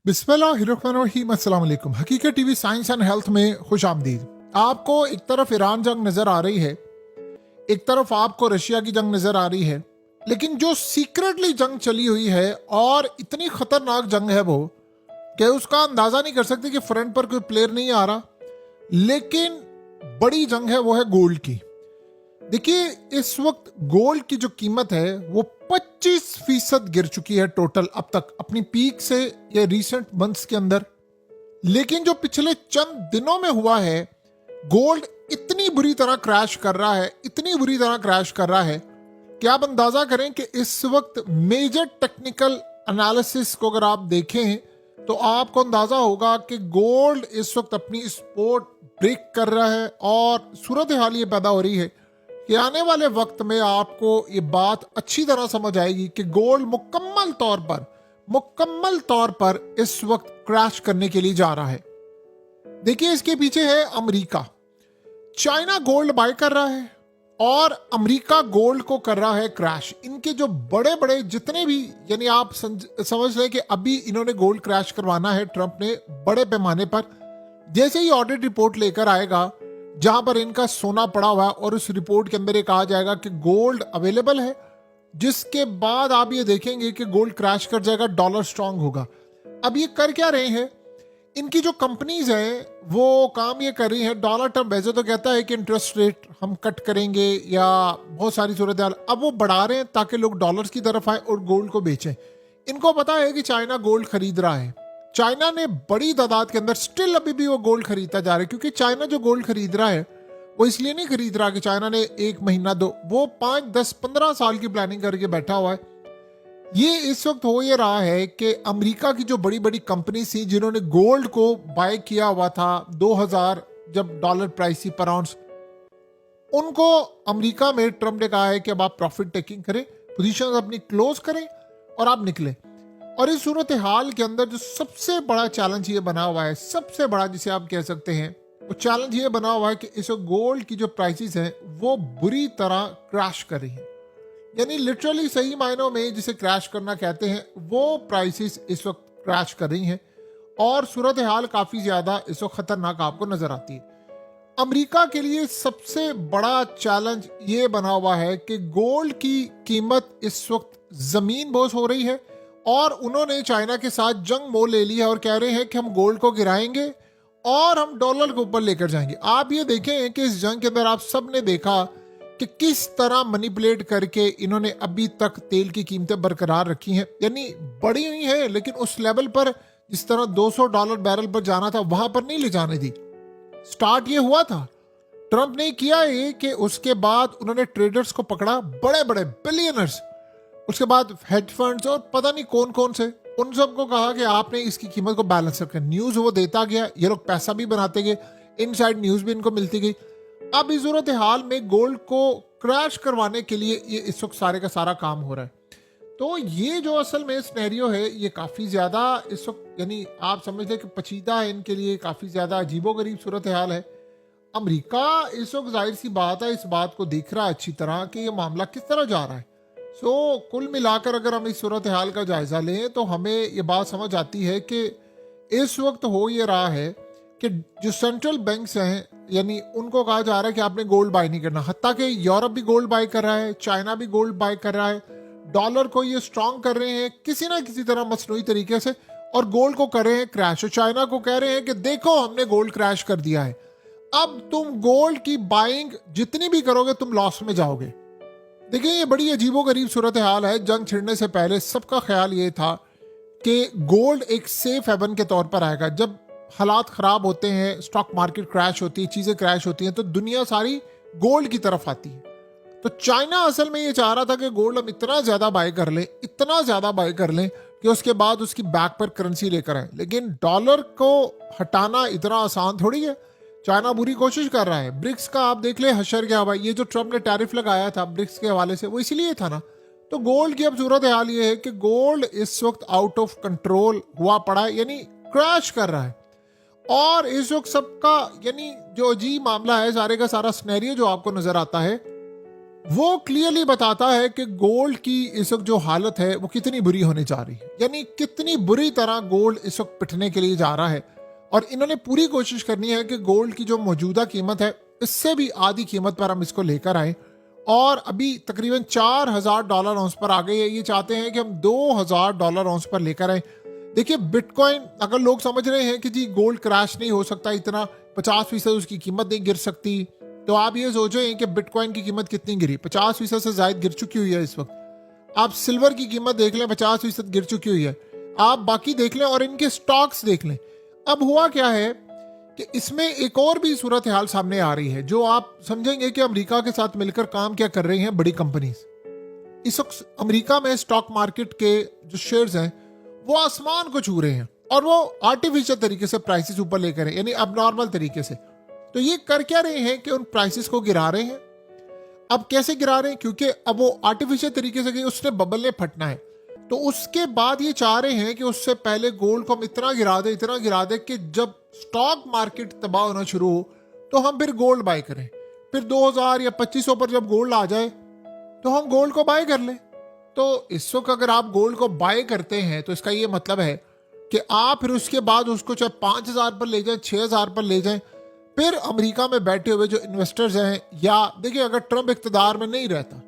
बिस्मिल्लाहिर्रहमानिर्रहीम। अस्सलाम वालेकुम। हकीकत टीवी साइंस एंड हेल्थ में खुश आमदीद। आपको एक तरफ ईरान जंग नजर आ रही है, एक तरफ आपको रशिया की जंग नजर आ रही है, लेकिन जो सीक्रेटली जंग चली हुई है और इतनी खतरनाक जंग है वो कि उसका अंदाजा नहीं कर सकते कि फ्रंट पर कोई प्लेयर नहीं आ रहा, लेकिन बड़ी जंग है वो है गोल्ड की। देखिए, इस वक्त गोल्ड की जो कीमत है वो 25% गिर चुकी है टोटल अब तक अपनी पीक से, ये रिसेंट मंथ्स के अंदर। लेकिन जो पिछले चंद दिनों में हुआ है, गोल्ड इतनी बुरी तरह क्रैश कर रहा है, इतनी बुरी तरह क्रैश कर रहा है कि आप अंदाजा करें कि इस वक्त मेजर टेक्निकल एनालिसिस को अगर आप देखें तो आपको अंदाजा होगा कि गोल्ड इस वक्त अपनी सपोर्ट ब्रेक कर रहा है और सूरत हाल ये पैदा हो रही है कि आने वाले वक्त में आपको ये बात अच्छी तरह समझ आएगी कि गोल्ड मुकम्मल तौर पर इस वक्त क्रैश करने के लिए जा रहा है। देखिए, इसके पीछे है अमेरिका। चाइना गोल्ड बाय कर रहा है और अमेरिका गोल्ड को कर रहा है क्रैश। इनके जो बड़े बड़े जितने भी, यानी आप समझ लें कि अभी इन्होंने गोल्ड क्रैश करवाना है ट्रंप ने बड़े पैमाने पर। जैसे ही ऑडिट रिपोर्ट लेकर आएगा जहां पर इनका सोना पड़ा हुआ है और उस रिपोर्ट के अंदर ये कहा जाएगा कि गोल्ड अवेलेबल है, जिसके बाद आप ये देखेंगे कि गोल्ड क्रैश कर जाएगा, डॉलर स्ट्रांग होगा। अब ये कर क्या रहे हैं, इनकी जो कंपनीज हैं वो काम ये कर रही हैं, डॉलर टर्म वैसे तो कहता है कि इंटरेस्ट रेट हम कट करेंगे या बहुत सारी सूरत हाल, अब वो बढ़ा रहे हैं ताकि लोग डॉलर्स की तरफ आए और गोल्ड को बेचें। इनको पता है कि चाइना गोल्ड खरीद रहा है, चाइना ने बड़ी तादाद के अंदर स्टिल अभी भी वो गोल्ड खरीदता जा रहा है, क्योंकि चाइना जो गोल्ड खरीद रहा है वो इसलिए नहीं खरीद रहा कि चाइना ने एक महीना दो, वो 5, 10, 15 साल की प्लानिंग करके बैठा हुआ है। ये इस वक्त हो ये रहा है कि अमेरिका की जो बड़ी बड़ी कंपनी थी जिन्होंने गोल्ड को बाय किया हुआ था 2000 जब डॉलर प्राइस थी पर आउंस, उनको अमेरिका में ट्रम्प ने कहा है कि अब आप प्रॉफिट टेकिंग करें, पोजीशन अपनी क्लोज करें और आप निकले। और इस सूरत हाल के अंदर जो सबसे बड़ा चैलेंज ये बना हुआ है, सबसे बड़ा जिसे आप कह सकते हैं, वो चैलेंज ये बना हुआ है कि इस गोल्ड की जो प्राइसेस हैं वो बुरी तरह क्रैश कर रही हैं। यानी लिटरली सही मायनों में जिसे क्रैश करना कहते हैं वो प्राइसेस इस वक्त क्रैश कर रही हैं और सूरत हाल काफ़ी ज़्यादा इस वक्त खतरनाक आपको नजर आती है। अमेरिका के लिए सबसे बड़ा चैलेंज ये बना हुआ है कि गोल्ड की कीमत इस वक्त ज़मीन बोझ हो रही है और उन्होंने चाइना के साथ जंग मोल ले लिया और कह रहे हैं कि हम गोल्ड को गिराएंगे और हम डॉलर के ऊपर लेकर जाएंगे। आप ये देखें कि इस जंग के अंदर आप सब ने देखा कि किस तरह मैनिपुलेट करके इन्होंने अभी तक तेल की कीमतें बरकरार रखी हैं, यानी बढ़ी हुई है लेकिन उस लेवल पर जिस तरह $200 बैरल पर जाना था वहां पर नहीं ले जाने दी। स्टार्ट ये हुआ था, ट्रंप ने किया है कि उसके बाद उन्होंने ट्रेडर्स को पकड़ा, बड़े बड़े बिलियनर्स, उसके बाद हेज फंड्स और पता नहीं कौन कौन से, उन सबको कहा कि आपने इसकी कीमत को बैलेंस रखना। न्यूज वो देता गया, ये लोग पैसा भी बनाते गए, इनसाइड न्यूज भी इनको मिलती गई। अब इस सूरत हाल में गोल्ड को क्रैश करवाने के लिए ये इस वक्त सारे का सारा काम हो रहा है। तो ये जो असल में सिनेरियो है ये काफ़ी ज़्यादा इस वक्त, यानी आप समझ लें कि पेचीदा है इनके लिए, काफ़ी ज़्यादा अजीबोगरीब सूरत हाल है। अमेरिका इस वक्त जाहिर सी बात है इस बात को देख रहा है अच्छी तरह कि ये मामला किस तरह जा रहा है। कुल मिलाकर अगर हम इस सूरत हाल का जायजा लें तो हमें ये बात समझ आती है कि इस वक्त हो ये रहा है कि जो सेंट्रल बैंक्स हैं, यानी उनको कहा जा रहा है कि आपने गोल्ड बाय नहीं करना। हत्ता कि यूरोप भी गोल्ड बाय कर रहा है, चाइना भी गोल्ड बाय कर रहा है, डॉलर को ये स्ट्रांग कर रहे हैं किसी ना किसी तरह मसनूई तरीके से और गोल्ड को कर रहे हैं क्रैश। और चाइना को कह रहे हैं कि देखो हमने गोल्ड क्रैश कर दिया है, अब तुम गोल्ड की बाइंग जितनी भी करोगे तुम लॉस में जाओगे। देखिए, ये बड़ी अजीबोगरीब सूरत हाल है। जंग छिड़ने से पहले सबका ख्याल ये था कि गोल्ड एक सेफ हेवन के तौर पर आएगा। जब हालात ख़राब होते हैं, स्टॉक मार्केट क्रैश होती है, चीज़ें क्रैश होती हैं, तो दुनिया सारी गोल्ड की तरफ आती है। तो चाइना असल में ये चाह रहा था कि गोल्ड हम इतना ज़्यादा बाय कर लें, इतना ज़्यादा बाय कर लें कि उसके बाद उसकी बैक पर करेंसी लेकर आए। लेकिन डॉलर को हटाना इतना आसान थोड़ी है। चाइना बुरी कोशिश कर रहा है। ब्रिक्स का आप देख ले हशर क्या हुआ, ये जो ट्रम्प ने टैरिफ लगाया था ब्रिक्स के हवाले से वो इसलिए था ना। तो गोल्ड की अब सूरत हाल ये है कि गोल्ड इस वक्त आउट ऑफ कंट्रोल हुआ पड़ा है, यानी क्रैश कर रहा है। और इस वक्त सबका, यानी जो अजीब मामला है, सारे का सारा सिनेरियो जो आपको नजर आता है वो क्लियरली बताता है कि गोल्ड की इस वक्त जो हालत है वो कितनी बुरी होने जा रही है, यानी कितनी बुरी तरह गोल्ड इस वक्त पिटने के लिए जा रहा है। और इन्होंने पूरी कोशिश करनी है कि गोल्ड की जो मौजूदा कीमत है इससे भी आधी कीमत पर हम इसको लेकर आए, और अभी तकरीबन $4,000 औंस पर आ गई है। ये चाहते हैं कि हम $2,000 औंस पर लेकर आए। देखिए बिटकॉइन, अगर लोग समझ रहे हैं कि जी गोल्ड क्रैश नहीं हो सकता, इतना 50% उसकी कीमत नहीं गिर सकती, तो आप ये सोचें कि बिटकॉइन की कीमत कितनी गिरी, 50% से ज्यादा गिर चुकी हुई है इस वक्त। आप सिल्वर की कीमत देख लें, 50% गिर चुकी हुई है। आप बाकी देख लें और इनके स्टॉक्स देख लें। अब हुआ क्या है कि इसमें एक और भी सूरत हाल सामने आ रही है, जो आप समझेंगे कि अमेरिका के साथ मिलकर काम क्या कर रही हैं बड़ी कंपनीज। इस वक्त अमेरिका में स्टॉक मार्केट के जो शेयर्स हैं वो आसमान को छू रहे हैं, और वो आर्टिफिशियल तरीके से प्राइसेस ऊपर लेकर हैं, यानी अबनॉर्मल तरीके से। तो ये कर क्या रहे हैं कि उन प्राइसेस को गिरा रहे हैं। अब कैसे गिरा रहे हैं? क्योंकि अब वो आर्टिफिशियल तरीके से उसने बबल ने फटना है, तो उसके बाद ये चाह रहे हैं कि उससे पहले गोल्ड को हम इतना गिरा दे कि जब स्टॉक मार्केट तबाह होना शुरू हो तो हम फिर गोल्ड बाय करें। फिर 2000 या 2500 पर जब गोल्ड आ जाए तो हम गोल्ड को बाय कर लें। तो इस वक्त अगर आप गोल्ड को बाय करते हैं तो इसका ये मतलब है कि आप फिर उसके बाद उसको चाहे 5000 पर ले जाएं, 6000 पर ले जाएं, फिर अमेरिका में बैठे हुए जो इन्वेस्टर्स हैं, या देखिए अगर ट्रम्प इख्तिदार में नहीं रहता,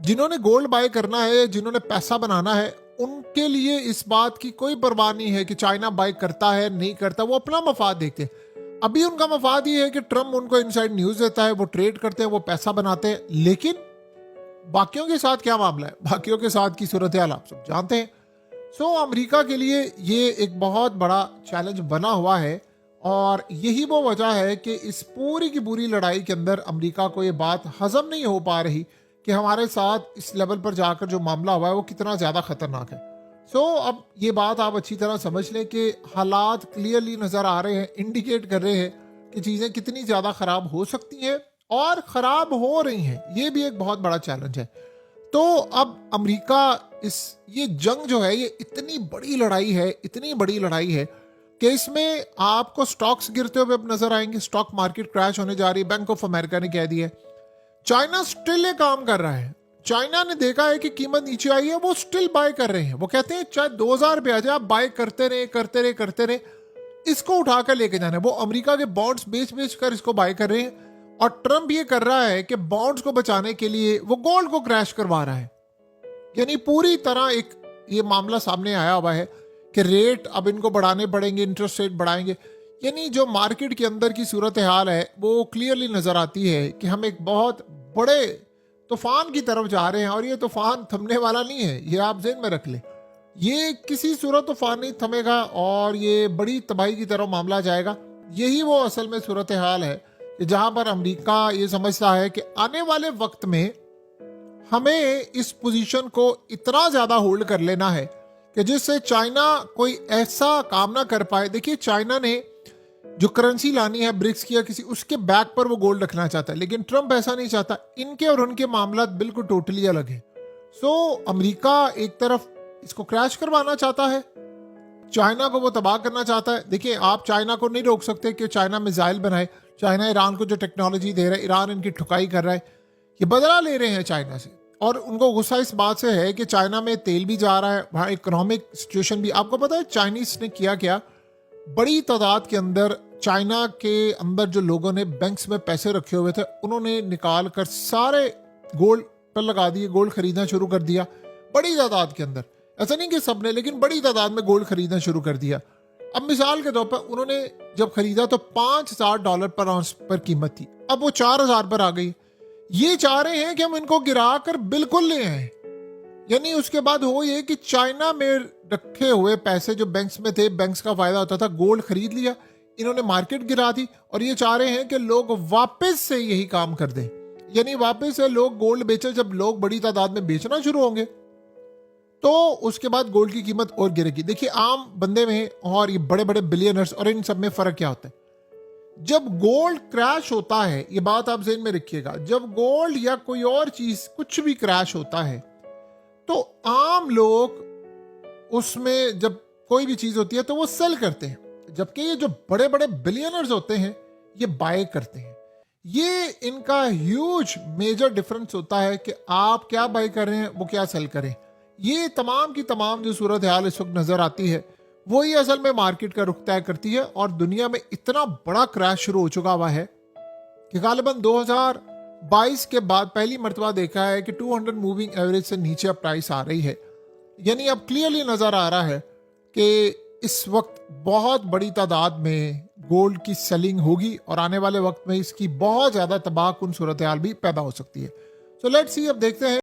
जिन्होंने गोल्ड बाय करना है, जिन्होंने पैसा बनाना है, उनके लिए इस बात की कोई परवाह नहीं है कि चाइना बाय करता है नहीं करता, वो अपना मफाद देखते हैं। अभी उनका मफाद ये है कि ट्रम्प उनको इनसाइड न्यूज देता है, वो ट्रेड करते हैं, वो पैसा बनाते हैं। लेकिन बाकियों के साथ क्या मामला है, बाकियों के साथ की सूरत हाल आप सब जानते हैं। सो अमेरिका के लिए ये एक बहुत बड़ा चैलेंज बना हुआ है, और यही वो वजह है कि इस पूरी की पूरी लड़ाई के अंदर अमेरिका को ये बात हजम नहीं हो पा रही कि हमारे साथ इस लेवल पर जाकर जो मामला हुआ है वो कितना ज़्यादा खतरनाक है। सो अब ये बात आप अच्छी तरह समझ लें कि हालात क्लियरली नज़र आ रहे हैं, इंडिकेट कर रहे हैं कि चीज़ें कितनी ज़्यादा ख़राब हो सकती हैं और ख़राब हो रही हैं। ये भी एक बहुत बड़ा चैलेंज है। तो अब अमेरिका ये जंग जो है, ये इतनी बड़ी लड़ाई है कि इसमें आपको स्टॉक्स गिरते हुए अब नजर आएंगे, स्टॉक मार्केट क्रैश होने जा रही है। बैंक ऑफ अमेरिका ने कह दिया है। चाइना स्टिल ये काम कर रहा है। चाइना ने देखा है कि कीमत नीचे आई है, वो स्टिल बाय कर रहे हैं। वो कहते हैं चाहे 2000 पे आ जाए, आप बाय करते रहे, इसको उठाकर लेके जाना है। वो अमेरिका के बॉन्ड्स बेच कर इसको बाय कर रहे हैं। और ट्रम्प ये कर रहा है कि बॉन्ड्स को बचाने के लिए वो गोल्ड को क्रैश करवा रहा है। यानी पूरी तरह एक ये मामला सामने आया हुआ है कि रेट अब इनको बढ़ाने पड़ेंगे, इंटरेस्ट रेट बढ़ाएंगे। यानी जो मार्केट के अंदर की सूरत हाल है वो क्लियरली नजर आती है कि हम एक बहुत बड़े तूफान की तरफ जा रहे हैं, और ये तूफान थमने वाला नहीं है। ये आप ज़हन में रख लें, ये किसी सूरत तूफान नहीं थमेगा और ये बड़ी तबाही की तरफ मामला जाएगा। यही वो असल में सूरत हाल है कि जहां पर अमेरिका ये समझता है कि आने वाले वक्त में हमें इस पोजीशन को इतना ज़्यादा होल्ड कर लेना है कि जिससे चाइना कोई ऐसा काम ना कर पाए। देखिए चाइना ने जो करेंसी लानी है ब्रिक्स की या किसी, उसके बैक पर वो गोल्ड रखना चाहता है, लेकिन ट्रम्प ऐसा नहीं चाहता। इनके और उनके मामला बिल्कुल टोटली अलग है। सो अमेरिका एक तरफ इसको क्रैश करवाना चाहता है, चाइना को वो तबाह करना चाहता है। देखिए आप चाइना को नहीं रोक सकते कि चाइना मिसाइल बनाए। चाइना ईरान को जो टेक्नोलॉजी दे रहा है, ईरान इनकी ठुकाई कर रहा है, ये बदला ले रहे हैं चाइना से। और उनको गुस्सा इस बात से है कि चाइना में तेल भी जा रहा है, वहाँ इकोनॉमिक सिचुएशन भी। आपको पता है चाइनीज ने किया क्या, बड़ी तादाद के अंदर चाइना के अंदर जो लोगों ने बैंक्स में पैसे रखे हुए थे उन्होंने निकाल कर सारे गोल्ड पर लगा दिए, गोल्ड खरीदना शुरू कर दिया बड़ी तादाद के अंदर। ऐसा नहीं कि सबने, लेकिन बड़ी तादाद में गोल्ड खरीदना शुरू कर दिया। अब मिसाल के तौर पर उन्होंने जब खरीदा तो $5000 पर आउंस पर कीमत थी, अब वो 4000 पर आ गई। ये चाह रहे हैं कि हम इनको गिरा कर बिल्कुल ले आए। यानी उसके बाद हो ये कि चाइना में रखे हुए पैसे जो बैंक्स में थे, बैंक्स का फायदा होता था, गोल्ड खरीद लिया, इन्होंने मार्केट गिरा दी। और ये चाह रहे हैं कि लोग वापस से यही काम कर दें, यानी वापस से लोग गोल्ड बेचे। जब लोग बड़ी तादाद में बेचना शुरू होंगे तो उसके बाद गोल्ड की कीमत और गिरेगी। देखिए आम बंदे में और ये बड़े बड़े बिलियनर्स और इन सब में फर्क क्या होता है। जब गोल्ड क्रैश होता है, ये बात आप ज़हन में रखिएगा, जब गोल्ड या कोई और चीज कुछ भी क्रैश होता है तो आम लोग उसमें जब कोई भी चीज होती है तो वो सेल करते हैं, जबकि ये जो बड़े बड़े बिलियनर्स होते हैं ये बाय करते हैं। ये इनका ह्यूज मेजर डिफरेंस होता है कि आप क्या बाई कर रहे हैं, वो क्या सेल करें। ये तमाम की तमाम जो सूरत हाल इस वक्त नजर आती है वही असल में मार्केट का रुख तय करती है। और दुनिया में इतना बड़ा क्रैश शुरू हो चुका हुआ है कि गालिबन 2022 के बाद पहली मर्तबा देखा है कि 200 मूविंग एवरेज से नीचे अब प्राइस आ रही है। यानी अब क्लियरली नजर आ रहा है कि इस वक्त बहुत बड़ी तादाद में गोल्ड की सेलिंग होगी और आने वाले वक्त में इसकी बहुत ज्यादा तबाहकुन सूरत हाल भी पैदा हो सकती है। सो लेट्स सी, अब देखते हैं